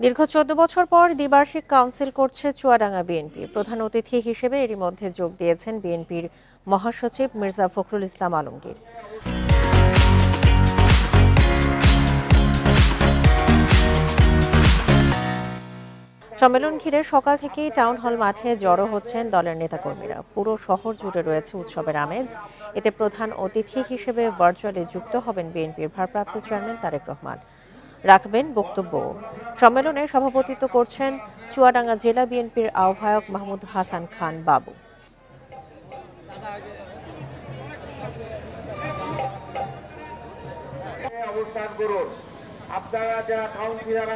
দীর্ঘ ১৪ বছর পর দ্বিবার্ষিক কাউন্সিল করছে চুয়াডাঙ্গা বিএনপি। প্রধান অতিথি হিসেবে এরই মধ্যে যোগ দিয়েছেন বিএনপির মহাসচিব মির্জা ফখরুল ইসলাম আলমগীর। সম্মেলন ঘিরে সকাল থেকেই টাউন হল মাঠে জড়ো হচ্ছেন দলের নেতাকর্মীরা। পুরো শহর জুড়ে রয়েছে উৎসবের আমেজ। এতে প্রধান অতিথি হিসেবে ভার্চুয়ালি যুক্ত হবেন বিএনপির ভারপ্রাপ্ত চেয়ারম্যান তারেক রহমান, রাখবেন বক্তব্য। সম্মেলনে সভাপতিত্ব করছেন চুয়াডাঙ্গা জেলা বিএনপির আহ্বায়ক মাহমুদ হাসান খান বাবু। অবস্থান করুন আপনারা যারা কাউন্সিলর